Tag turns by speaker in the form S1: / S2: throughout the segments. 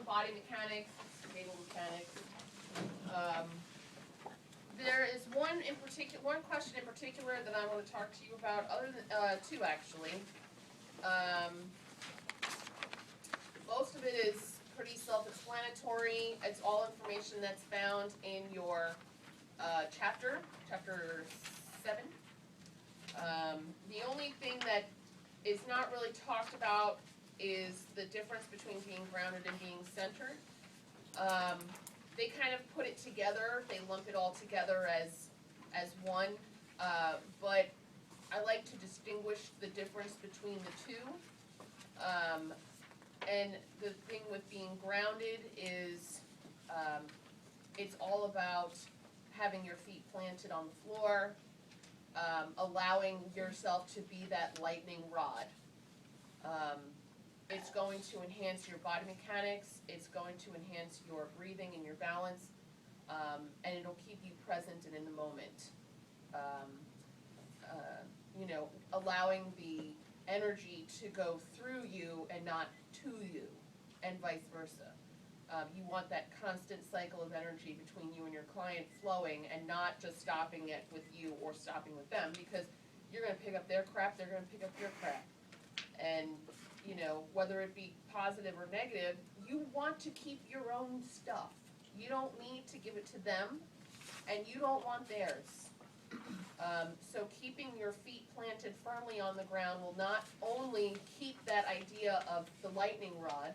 S1: body mechanics, table mechanics. There is one question in particular that I want to talk to you about, other than, two actually. Most of it is pretty self-explanatory. It's all information that's found in your chapter 7. The only thing that is not really talked about is the difference between being grounded and being centered. They kind of put it together, they lump it all together as one, but I like to distinguish the difference between the two. And the thing with being grounded is it's all about having your feet planted on the floor, allowing yourself to be that lightning rod. It's going to enhance your body mechanics, it's going to enhance your breathing and your balance, and it'll keep you present and in the moment. You know, allowing the energy to go through you and not to you, and vice versa. You want that constant cycle of energy between you and your client flowing and not just stopping it with you or stopping with them, because you're going to pick up their crap, they're going to pick up your crap. And, you know, whether it be positive or negative, you want to keep your own stuff. You don't need to give it to them, and you don't want theirs. So keeping your feet planted firmly on the ground will not only keep that idea of the lightning rod,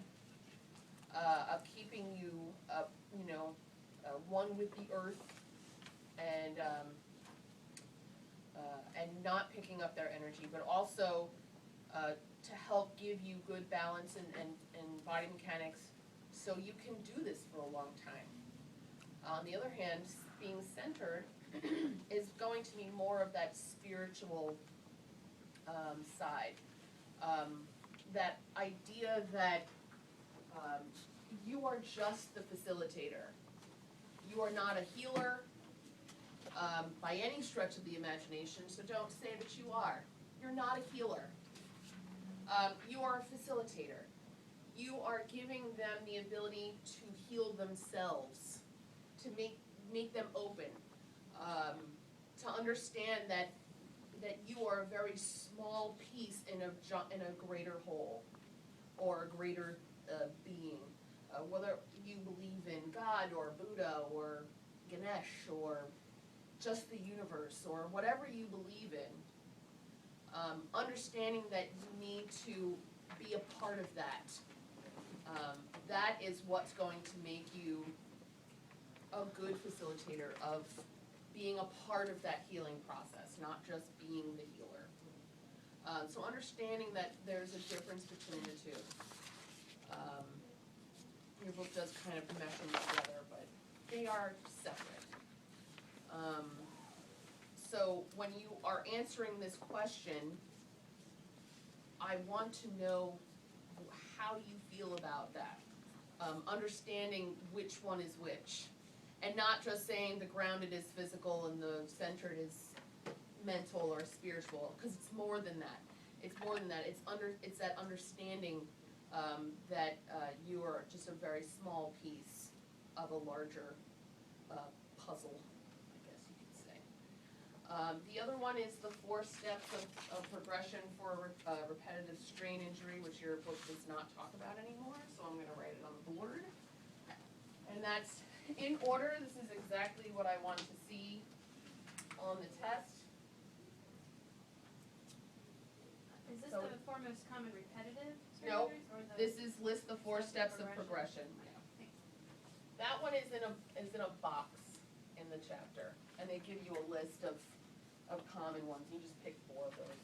S1: of keeping you, you know, one with the earth, and not picking up their energy, but also to help give you good balance and body mechanics, so you can do this for a long time. On the other hand, being centered is going to be more of that spiritual side. That idea that you are just the facilitator. You are not a healer by any stretch of the imagination, so don't say that you are. You're not a healer. You are a facilitator. You are giving them the ability to heal themselves, to make them open, to understand that you are a very small piece in a greater whole, or a greater being. Whether you believe in God or Buddha or Ganesh or just the universe or whatever you believe in, understanding that you need to be a part of that. That is what's going to make you a good facilitator of being a part of that healing process, not just being the healer. So understanding that there's a difference between the two. Your book does kind of mesh them together, but they are separate. So when you are answering this question, I want to know how you feel about that. Understanding which one is which. And not just saying the grounded is physical and the centered is mental or spiritual, because it's more than that. It's more than that. It's that understanding that you are just a very small piece of a larger puzzle, I guess you could say. The other one is the 4 steps of progression for repetitive strain injury, which your book does not talk about anymore, so I'm going to write it on the board. And that's in order. This is exactly what I want to see on the test.
S2: Is this
S1: So,
S2: the foremost common repetitive strain
S1: Nope.
S2: injuries, or the
S1: This is list the 4 steps of progression.
S2: Thanks.
S1: That one is in a box in the chapter, and they give you a list of common ones. You just pick 4 of those.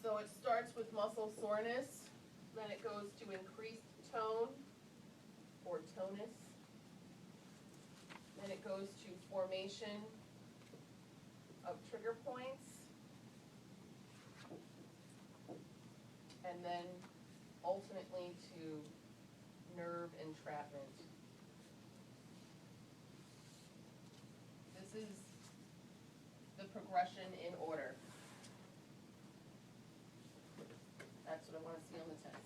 S1: So it starts with muscle soreness, then it goes to increased tone or tonus, then it goes to formation of trigger points, and then ultimately to nerve entrapment. This is the progression in order. That's what I want to see on the test.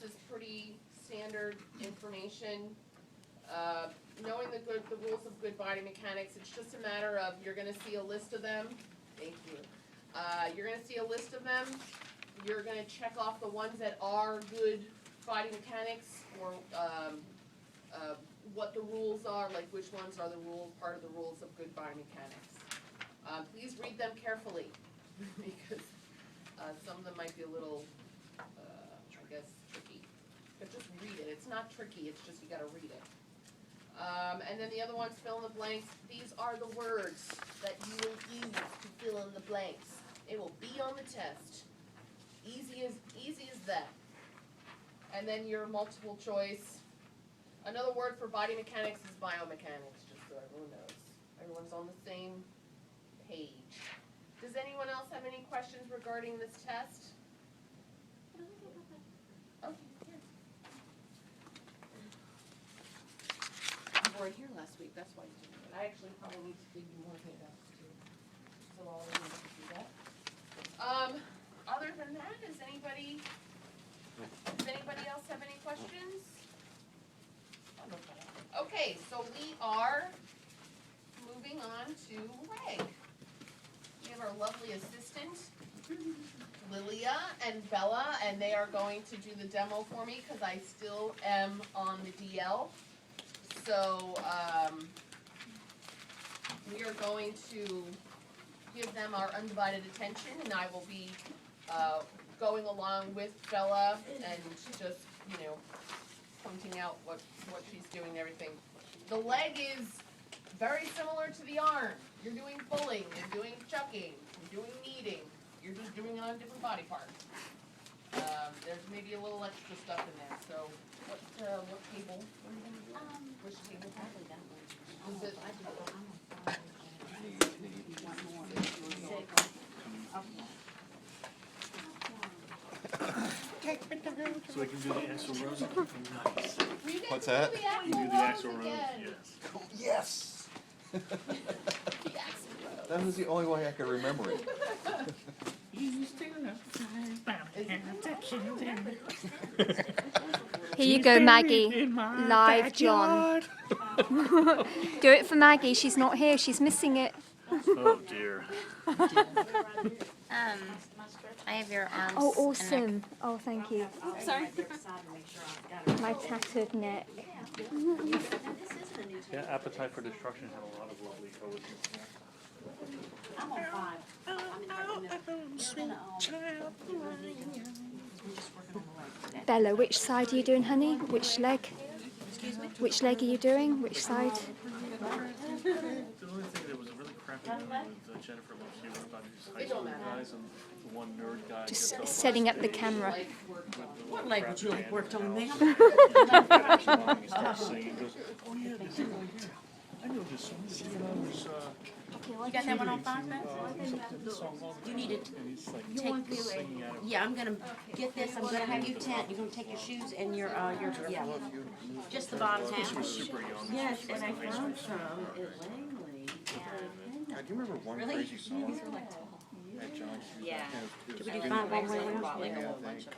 S1: is pretty standard information. Knowing the rules of good body mechanics, it's just a matter of, you're gonna see a list of them. Thank you. You're gonna see a list of them. You're gonna check off the ones that are good body mechanics, or what the rules are, like which ones are the part of the rules of good body mechanics. Please read them carefully, because some of them might be a little, I guess, tricky. But just read it. It's not tricky, it's just you gotta read it. And then the other ones, fill in the blanks. These are the words that you will use to fill in the blanks. It will be on the test. Easy as that. And then your multiple choice. Another word for body mechanics is biomechanics, just so everyone knows. Everyone's on the same page. Does anyone else have any questions regarding this test? Okay, here. You weren't here last week, that's why you didn't do it. I actually probably need to give you more handouts too. So I'll remember to do that. Other than that, does anybody else have any questions? Okay, so we are moving on to Reg. We have our lovely assistant, Lilia and Bella, and they are going to do the demo for me because I still am on the DL. So we are going to give them our undivided attention, and I will be going along with Bella and just, pointing out what she's doing and everything. The leg is very similar to the arm. You're doing pulling, you're doing chucking, you're doing kneading. You're just doing it on a different body part. There's maybe a little extra stuff in there. So what table? What are you gonna do? Which table?
S3: Probably that one.
S1: Is it?
S4: So I can do the axle rose? Nice.
S5: What's that?
S1: The
S4: You do the axle rose, yes.
S5: Yes!
S1: The axle rose.
S5: That was the only way I could remember it.
S6: Here you go, Maggie. Live, John. Do it for Maggie. She's not here. She's missing it.
S4: Oh dear.
S3: I have your arms.
S6: Oh, awesome. Oh, thank you.
S3: Sorry.
S6: My tattered neck.
S4: Yeah, Appetite for Destruction had a lot of lovely colors.
S3: I'm on 5. I'm in we're just working on the leg.
S6: Bella, which side are you doing, honey? Which leg?
S3: Excuse me?
S6: Which leg are you doing? Which side?
S4: The only thing that was a really crappy one with Jennifer Love Hewitt about these high school guys and the one nerd guy
S6: Just
S4: gets all
S6: setting up the camera.
S3: What leg would you like worked on, ma'am?
S4: He starts singing, he goes, oh yeah, this is, I know this song, this is when I was,
S3: You got that one on 5 now?
S4: this song all the
S3: You
S4: time.
S3: need to
S4: And he's like,
S3: take,
S4: singing out of
S3: yeah, I'm gonna get this, I'm gonna have you tent, you're gonna take your shoes and your, yeah, just the bottom half.
S4: She was super young.
S7: Yes,
S4: She was
S7: and I
S4: in high
S7: found
S4: school.
S7: some at Langley.
S5: Do you remember one
S3: Really?
S5: crazy song at John's?
S3: Yeah.
S5: It was
S3: Did we do
S5: Jim
S3: 5
S5: Morrison,
S3: one way around?
S5: yeah, I think.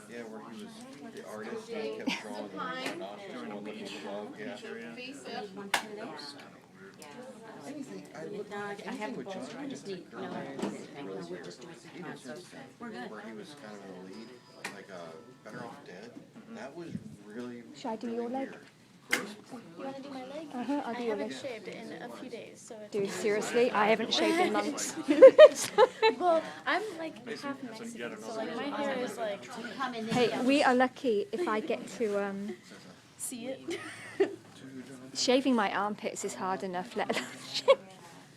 S5: Yeah, where he was the artist and he kept drawing the nostrils one looking glove, yeah.
S1: Face up.
S5: Anything, I looked,
S3: No, I
S5: anything
S3: haven't,
S5: with John,
S3: I just need, no, we're just doing some time, so we're good.
S5: where he was kind of in the lead, like Better Off Dead, that was really,
S6: Should I do
S5: really
S6: your leg?
S5: weird.
S8: You want to do my leg?
S6: I'll do
S8: I
S6: your
S8: haven't
S6: leg.
S8: shaved in a few days, so it's
S6: Do seriously? I haven't shaved in months.
S8: well, I'm like half Mexican, so like my hair is like
S3: Come in
S6: Hey, we are lucky if I get to
S8: see it.
S6: shaving my armpits is hard enough. Let alone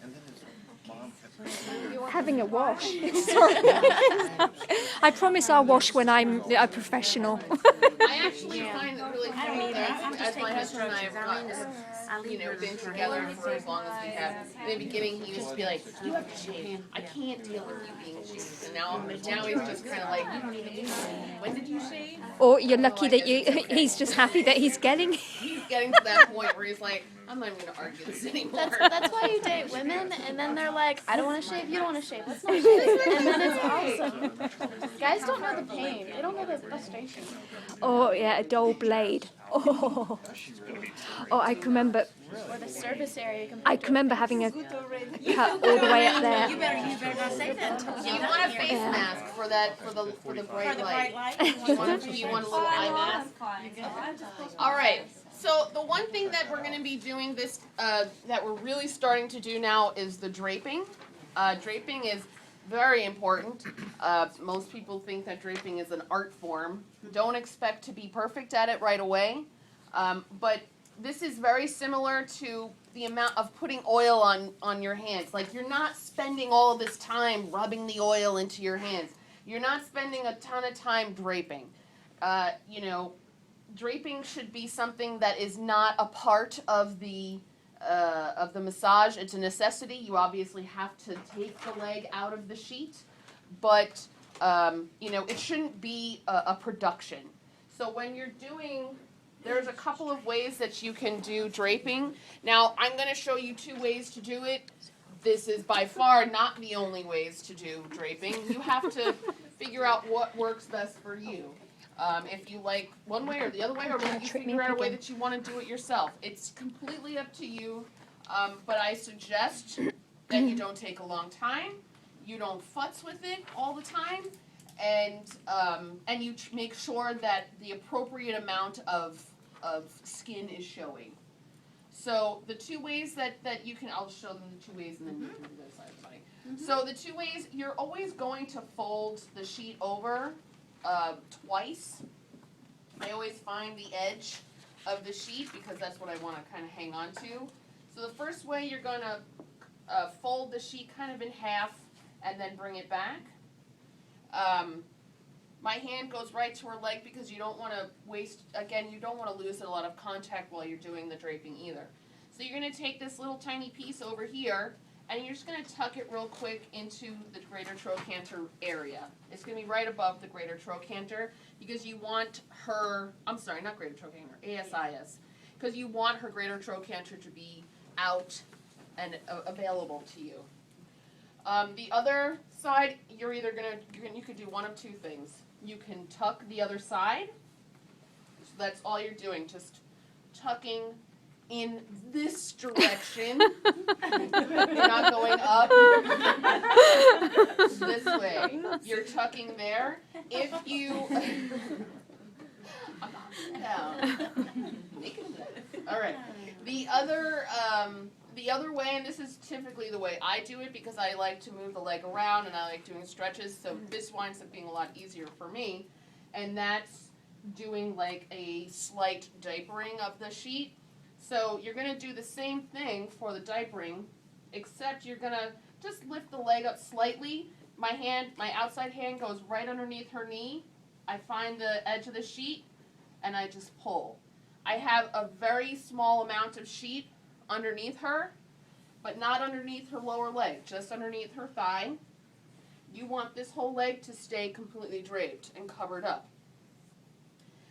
S5: And then his mom kept
S6: having a wash. Sorry. I promise I'll wash when I'm a professional.
S1: I actually find it really funny that as my husband and I have gotten, been together for as long as we have. In the beginning, he used to be like, "You have to shave. I can't deal with you being shaved." And now he's just kind of like, "When did you shave?"
S6: Or you're lucky that he's just happy that he's getting.
S1: getting to that point where he's like, I'm not even gonna argue this anymore.
S8: That's why you date women, and then they're like, I don't want to shave, you don't want to shave, let's not shave. And then it's awesome. Guys don't know the pain. They don't know the frustration.
S6: Oh yeah, a dull blade. Oh, I can remember.
S8: Or the service area.
S6: I can remember having a cut all the way up there.
S3: You better not say that until
S1: Do you want a face mask for the bright light? Do you want a little eye mask? All right. So the one thing that we're going to be doing this that we're really starting to do now is the draping. Draping is very important. Most people think that draping is an art form. Don't expect to be perfect at it right away. But this is very similar to the amount of putting oil on your hands. Like, you're not spending all of this time rubbing the oil into your hands. You're not spending a ton of time draping. Draping should be something that is not a part of the massage. It's a necessity. You obviously have to take the leg out of the sheet, but it shouldn't be a production. So when you're doing, there's a couple of ways that you can do draping. Now, I'm going to show you 2 ways to do it. This is by far not the only ways to do draping. You have to figure out what works best for you. If you like one way or the other way, or maybe you figure out a way that you want to do it yourself. It's completely up to you, but I suggest that you don't take a long time, you don't futz with it all the time, and you make sure that the appropriate amount of skin is showing. So the 2 ways that you can, I'll show them the 2 ways and then you can do this side. So the 2 ways, you're always going to fold the sheet over twice. I always find the edge of the sheet because that's what I want to kind of hang on to. So the first way, you're going to fold the sheet kind of in half and then bring it back. My hand goes right to her leg because you don't want to you don't want to lose a lot of contact while you're doing the draping either. So you're going to take this little tiny piece over here and you're just going to tuck it real quick into the greater trochanter area. It's going to be right above the greater trochanter because you want her, not greater trochanter, ASIS, because you want her greater trochanter to be out and available to you. The other side, you're either you could do one of 2 things. You can tuck the other side, so that's all you're doing, just tucking in this direction. You're not going up this way. You're tucking there. If you all right. The other way, and this is typically the way I do it because I like to move the leg around and I like doing stretches, so this winds up being a lot easier for me, and that's doing like a slight diapering of the sheet. So you're going to do the same thing for the diapering, except you're going to just lift the leg up slightly. My outside hand goes right underneath her knee. I find the edge of the sheet, and I just pull. I have a very small amount of sheet underneath her, but not underneath her lower leg, just underneath her thigh. You want this whole leg to stay completely draped and covered up.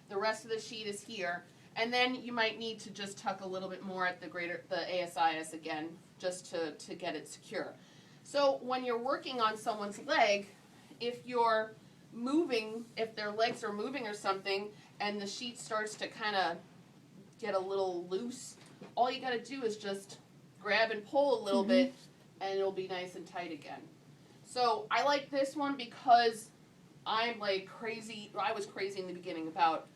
S1: The rest of the sheet is here. And then you might need to just tuck a little bit more at the ASIS again, just to get it secure. So when you're working on someone's leg, if you're moving, if their legs are moving or something, and the sheet starts to kind of get a little loose, all you got to do is just grab and pull a little bit, and it'll be nice and tight again. So I like this one because I'm like crazy. I was crazy in the beginning about,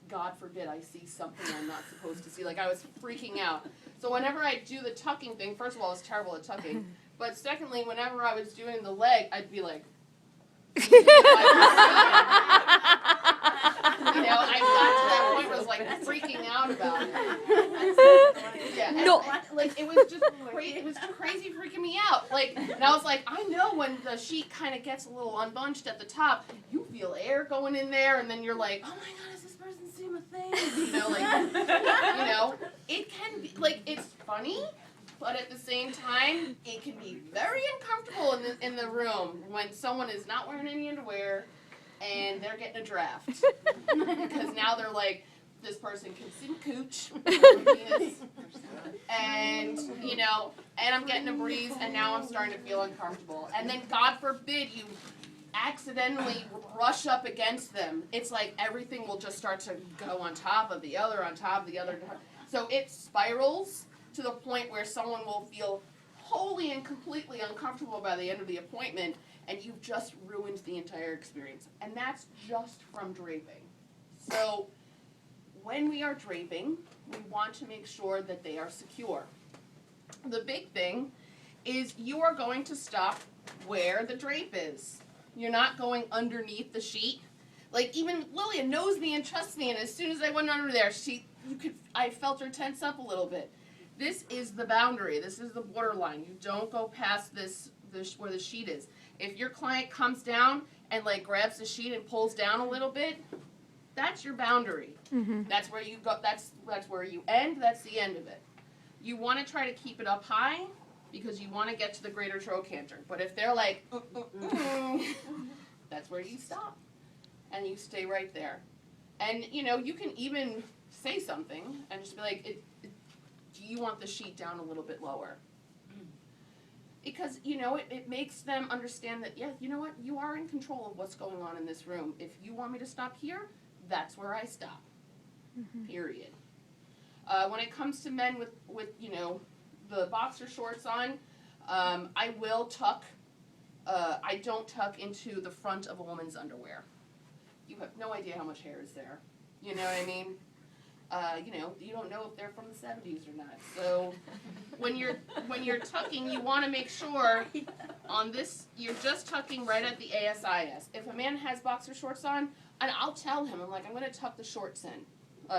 S1: God forbid I see something I'm not supposed to see. Like, I was freaking out. So whenever I do the tucking thing, first of all, I was terrible at tucking. But secondly, whenever I was doing the leg, I'd be like, I got to that point where I was like freaking out about it. Yeah, and it was just crazy. It was crazy freaking me out. Like, and I was like, I know when the sheet kind of gets a little unbunched at the top, you feel air going in there, and then you're like, oh my God, is this person seeing a thing? It can be like, it's funny. But at the same time, it can be very uncomfortable in the room when someone is not wearing any underwear and they're getting a draft. Because now they're like this person can see my cooch. And, you know, and I'm getting a breeze, and now I'm starting to feel uncomfortable. And then, God forbid, you accidentally brush up against them. It's like everything will just start to go on top of the other, on top of the other. So it spirals to the point where someone will feel wholly and completely uncomfortable by the end of the appointment, and you've just ruined the entire experience. And that's just from draping. So when we are draping, we want to make sure that they are secure. The big thing is you are going to stop where the drape is. You're not going underneath the sheet. Like, even Lillian knows me and trusts me, and as soon as I went under there, I felt her tense up a little bit. This is the boundary. This is the borderline. You don't go past this where the sheet is. If your client comes down and like grabs the sheet and pulls down a little bit, that's your boundary.
S6: Mm-hmm.
S1: That's where you go. That's where you end. That's the end of it. You want to try to keep it up high because you want to get to the greater trochanter. But if they're like, that's where you stop, and you stay right there. And you know, you can even say something and just be like, do you want the sheet down a little bit lower? Because, you know, it makes them understand that, yeah, you know what, you are in control of what's going on in this room. If you want me to stop here, that's where I stop, period. When it comes to men with, you know, the boxer shorts on, I will tuck. I don't tuck into the front of a woman's underwear. You have no idea how much hair is there. You know what I mean? You know, you don't know if they're from the 70s or not. So when you're tucking, you want to make sure on this, you're just tucking right at the ASIS. If a man has boxer shorts on, and I'll tell him, I'm like, I'm going to tuck the shorts in,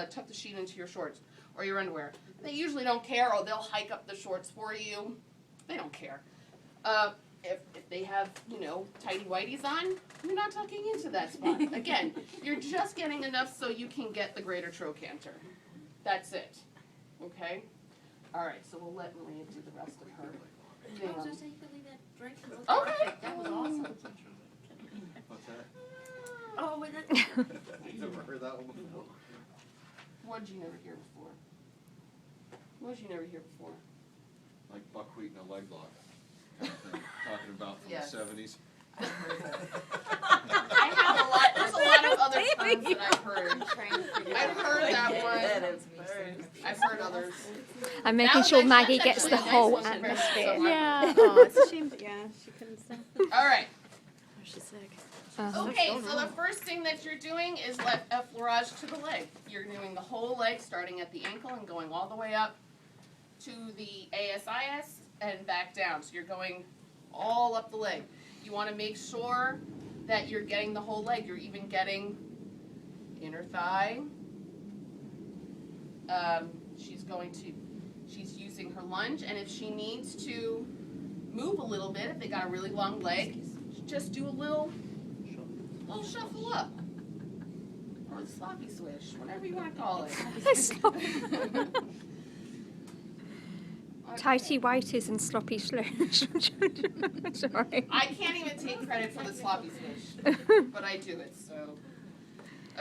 S1: tuck the sheet into your shorts or your underwear. They usually don't care, or they'll hike up the shorts for you. They don't care. If they have, you know, tighty whities on, you're not tucking into that spot. Again, you're just getting enough so you can get the greater trochanter. That's it. Okay? All right, so we'll let Maria do the rest of her thing.
S3: I was just saying you could leave that drink.
S1: Okay.
S3: That was awesome.
S5: What's that?
S3: Oh, was it?
S5: I've never heard that one before.
S1: What did you never hear before? What did you never hear before?
S5: Like buckwheat and a leg lock. Kind of thing. Talking about from
S1: Yes.
S5: the 70s.
S1: I have a lot. There's a lot of other terms that I've heard. I've heard that one. I've heard others.
S6: I'm
S1: That
S6: making
S1: was
S6: sure
S1: actually-
S6: Maggie
S1: that's
S6: gets the
S1: actually a
S6: whole
S1: nice one.
S6: atmosphere.
S8: Yeah.
S7: Oh, it's a shame, but yeah, she couldn't stop.
S1: All right.
S7: She's sick.
S1: Okay, so the first thing that you're doing is let effleurage to the leg. You're doing the whole leg, starting at the ankle and going all the way up to the ASIS and back down. So you're going all up the leg. You want to make sure that you're getting the whole leg. You're even getting inner thigh. She's using her lunge, and if she needs to move a little bit, if they got a really long leg, just do a little shuffle up. Or sloppy swish, whatever you want to call it.
S6: Tighty whities and sloppy slush. Sorry.
S1: I can't even take credit for the sloppy swish, but I do it, so.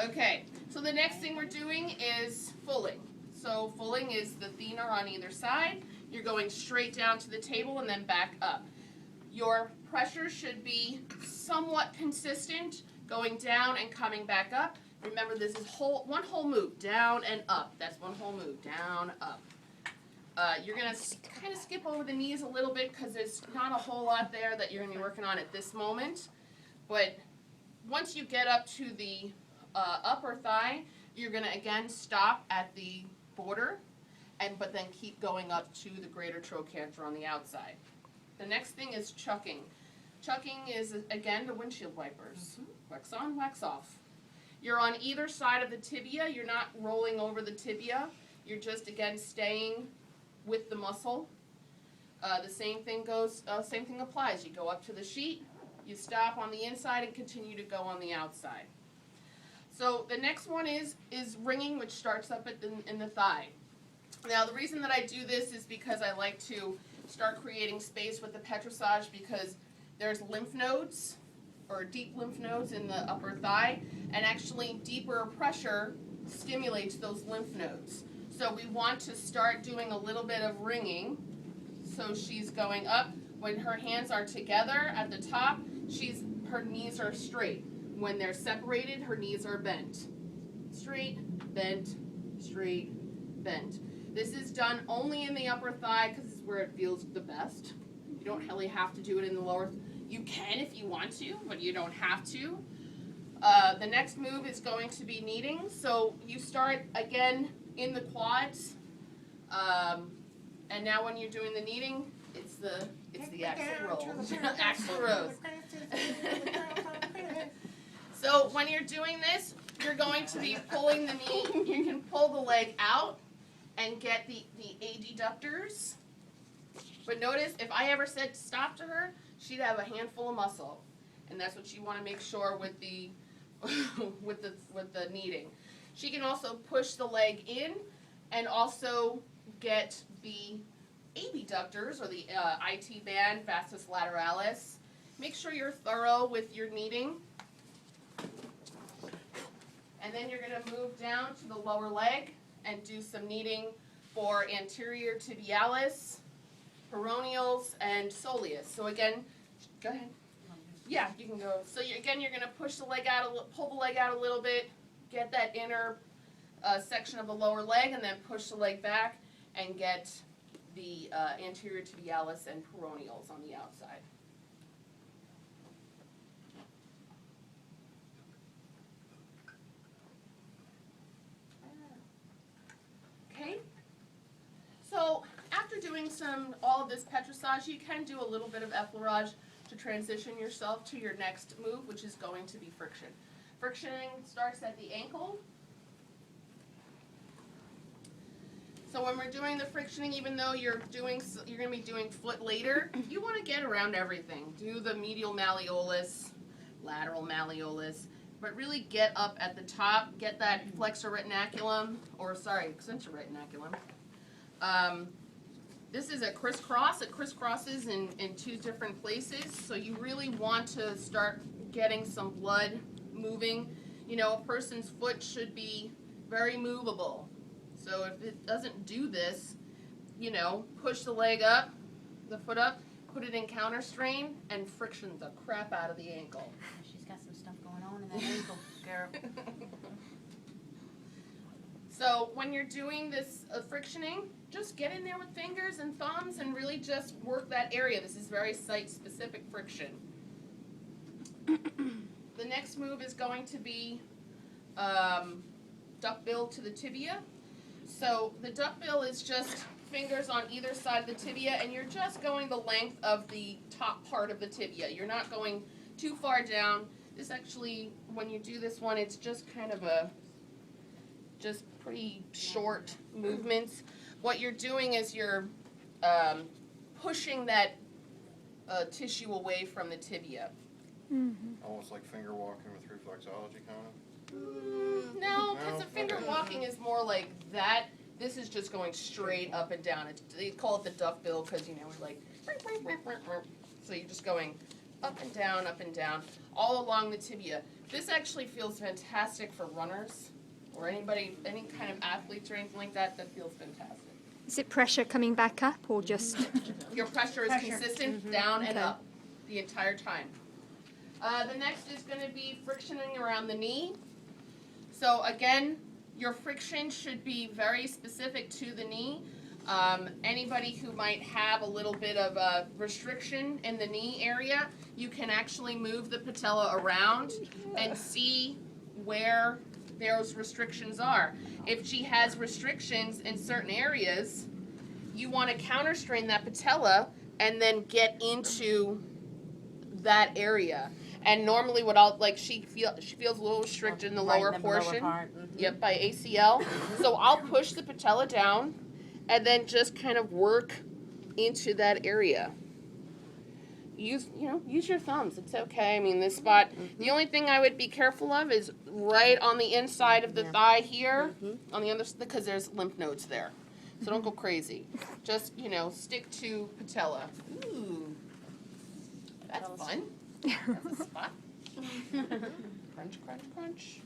S1: Okay, so the next thing we're doing is fulling. So fulling is the thenar on either side. You're going straight down to the table and then back up. Your pressure should be somewhat consistent, going down and coming back up. Remember, this is one whole move, down and up. That's one whole move, down, up. You're going to kind of skip over the knees a little bit because there's not a whole lot there that you're going to be working on at this moment. But once you get up to the upper thigh, you're going to again stop at the border, but then keep going up to the greater trochanter on the outside. The next thing is chucking. Chucking is, again, the windshield wipers. Wax on, wax off. You're on either side of the tibia. You're not rolling over the tibia. You're just, again, staying with the muscle. The same thing applies. You go up to the sheet, you stop on the inside and continue to go on the outside. So the next one is ringing, which starts up in the thigh. Now the reason that I do this is because I like to start creating space with the petrissage, because there's lymph nodes, or deep lymph nodes in the upper thigh, and actually deeper pressure stimulates those lymph nodes. So we want to start doing a little bit of ringing. So she's going up. When her hands are together at the top, her knees are straight. When they're separated, her knees are bent. Straight, bent, straight, bent. This is done only in the upper thigh because it's where it feels the best. You don't really have to do it in the lower. You can if you want to, but you don't have to. The next move is going to be kneading. So you start again in the quads, and now when you're doing the kneading, it's the axle rolls. Axle rows. So when you're doing this, you're going to be pulling the knee. You can pull the leg out and get the adductors. But notice, if I ever said stop to her, she'd have a handful of muscle, and that's what you want to make sure with the with the kneading. She can also push the leg in, and also get the abductors or the IT band, vastus lateralis. Make sure you're thorough with your kneading. And then you're going to move down to the lower leg and do some kneading for anterior tibialis, peroneals, and soleus. So again, go ahead. Yeah, you can go. So again, you're going to push the leg out, pull the leg out a little bit, get that inner section of the lower leg, and then push the leg back and get the anterior tibialis and peroneals on the outside. Okay. So after doing all of this petrissage, you can do a little bit of effleurage to transition yourself to your next move, which is going to be friction. Frictioning starts at the ankle. So when we're doing the frictioning, even though you're going to be doing foot later, you want to get around everything. Do the medial malleolus, lateral malleolus, but really get up at the top, get that flexor retinaculum, extensor retinaculum. This is a crisscross. It crisscrosses in two different places, so you really want to start getting some blood moving. You know, a person's foot should be very movable. So if it doesn't do this, you know, push the leg up, the foot up, put it in counter strain, and friction the crap out of the ankle.
S3: She's got some stuff going on in that ankle, girl.
S1: So when you're doing this frictioning, just get in there with fingers and thumbs and really just work that area. This is very site-specific friction. The next move is going to be duckbill to the tibia. So the duckbill is just fingers on either side of the tibia, and you're just going the length of the top part of the tibia. You're not going too far down. This actually, when you do this one, it's just kind of just pretty short movements. What you're doing is you're pushing that tissue away from the tibia.
S6: Mm-hmm.
S5: Almost like finger walking with reflexology, kind of?
S1: No, because the finger walking is more like that. This is just going straight up and down. They call it the duckbill because, you know, we're like, so you're just going up and down, all along the tibia. This actually feels fantastic for runners or anybody, any kind of athletes or anything like that. That feels fantastic.
S6: Is it pressure coming back up or just?
S1: Your pressure is consistent down and up the entire time. The next is going to be frictioning around the knee. So again, your friction should be very specific to the knee. Anybody who might have a little bit of a restriction in the knee area, you can actually move the patella around and see where those restrictions are. If she has restrictions in certain areas, you want to counter strain that patella and then get into that area. And normally what she feels a little restricted in the lower portion. Yep, by ACL. So I'll push the patella down and then just kind of work into that area. Use your thumbs. It's okay. I mean, this spot, the only thing I would be careful of is right on the inside of the thigh here, on the other side, because there's lymph nodes there. So don't go crazy. Just, stick to patella. Ooh, that's fun. That's a spot. Crunch, crunch, crunch.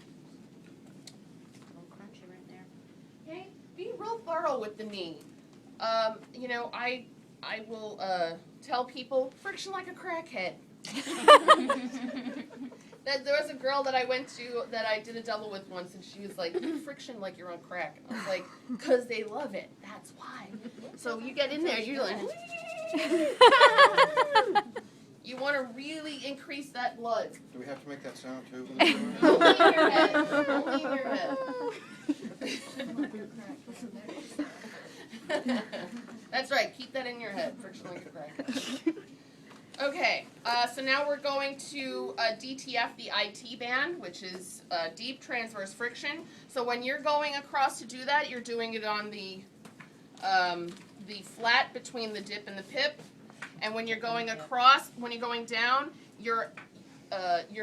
S1: Little crunch thorough with the knee. You know, I will tell people friction like a crackhead. There was a girl that I went to that I did a double with once, and she was like, friction like you're on crack. And I was like, because they love it. That's why. So you get in there, you're like, you want to really increase that blood.
S5: Do we have to make that sound too?
S1: Only in your head. Only in your head. That's right. Keep that in your head. Friction like a crack. Okay, so now we're going to DTF the IT band, which is deep transverse friction. So when you're going across to do that, you're doing it on the flat between the dip and the pip. And when you're going across, when you're going down, your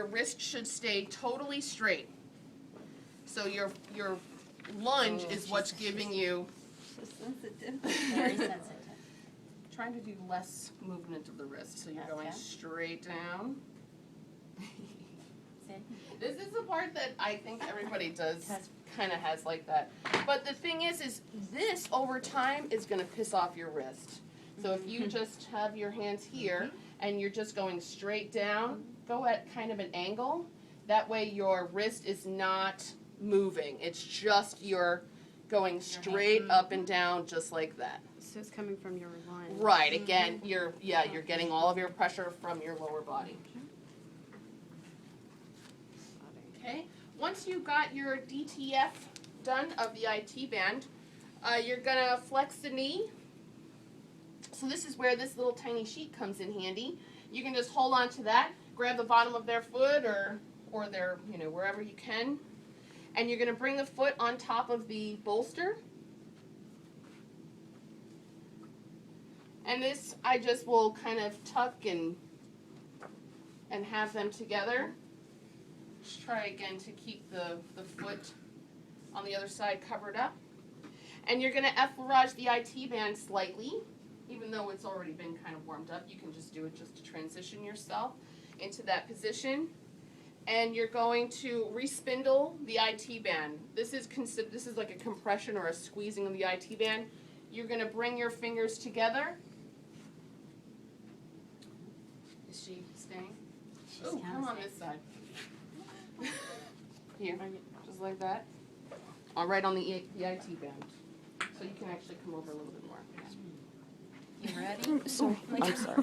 S1: wrist should stay totally straight. So your lunge is what's giving you.
S3: Very sensitive.
S1: Trying to do less movement of the wrist, so you're going straight down. This is the part that I think everybody does, kind of has like that. But the thing is this over time is going to piss off your wrist. So if you just have your hands here and you're just going straight down, go at kind of an angle. That way your wrist is not moving. It's just you're going straight up and down just like that.
S7: So it's coming from your line.
S1: Right, again, you're getting all of your pressure from your lower body. Okay, once you got your DTF done of the IT band, you're gonna flex the knee. So this is where this little tiny sheet comes in handy. You can just hold on to that, grab the bottom of their foot or their, wherever you can. And you're gonna bring the foot on top of the bolster. And this, I just will kind of tuck and have them together. Just try again to keep the foot on the other side covered up. And you're going to effleurage the IT band slightly, even though it's already been kind of warmed up. You can just do it just to transition yourself into that position. And you're going to respindle the IT band. This is like a compression or a squeezing of the IT band. You're going to bring your fingers together. Is she staying? Oh, come on this side. Here, just like that. All right on the IT band. So you can actually come over a little bit more.
S3: You ready?
S8: Sorry.
S1: I'm sorry.